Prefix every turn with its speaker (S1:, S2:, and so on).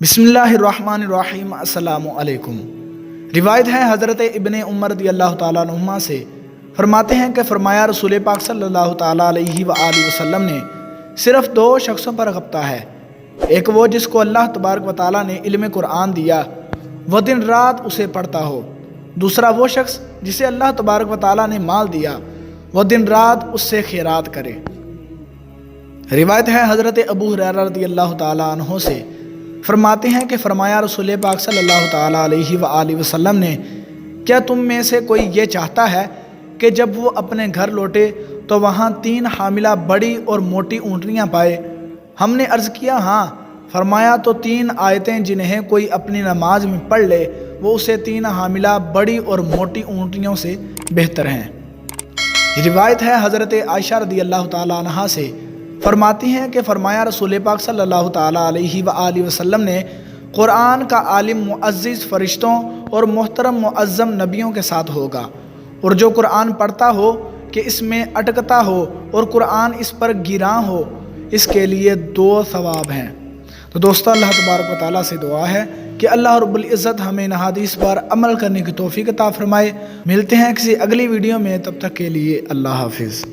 S1: بسم اللہ الرحمن الرحیم۔ السلام علیکم۔ روایت ہے حضرت ابن عمر رضی اللہ تعالیٰ عنہما سے، فرماتے ہیں کہ فرمایا رسول پاک صلی اللہ تعالیٰ علیہ وآلہ وسلم نے صرف دو شخصوں پر غبطہ ہے، ایک وہ جس کو اللہ تبارک و تعالیٰ نے علم قرآن دیا، وہ دن رات اسے پڑھتا ہو، دوسرا وہ شخص جسے اللہ تبارک و تعالیٰ نے مال دیا، وہ دن رات اس سے خیرات کرے۔ روایت ہے حضرت ابو ہریرہ رضی اللہ تعالیٰ عنہ سے، فرماتے ہیں کہ فرمایا رسول پاک صلی اللہ تعالیٰ علیہ وآلہ وسلم نے، کیا تم میں سے کوئی یہ چاہتا ہے کہ جب وہ اپنے گھر لوٹے تو وہاں 3 حاملہ بڑی اور موٹی اونٹنیاں پائے؟ ہم نے عرض کیا ہاں۔ فرمایا تو 3 آیتیں جنہیں کوئی اپنی نماز میں پڑھ لے وہ اسے 3 حاملہ بڑی اور موٹی اونٹنیوں سے بہتر ہیں۔ روایت ہے حضرت عائشہ رضی اللہ تعالیٰ عنہا سے، فرماتی ہیں کہ فرمایا رسول پاک صلی اللہ تعالیٰ علیہ وآلہ وسلم نے، قرآن کا عالم معزز فرشتوں اور محترم معظم نبیوں کے ساتھ ہوگا، اور جو قرآن پڑھتا ہو کہ اس میں اٹکتا ہو اور قرآن اس پر گراں ہو، اس کے لیے 2 ثواب ہیں۔ تو دوستو، اللہ تبارک و تعالیٰ سے دعا ہے کہ اللہ رب العزت ہمیں ان احادیث پر عمل کرنے کی توفیق عطا فرمائے۔ ملتے ہیں کسی اگلی ویڈیو میں، تب تک کے لیے اللہ حافظ۔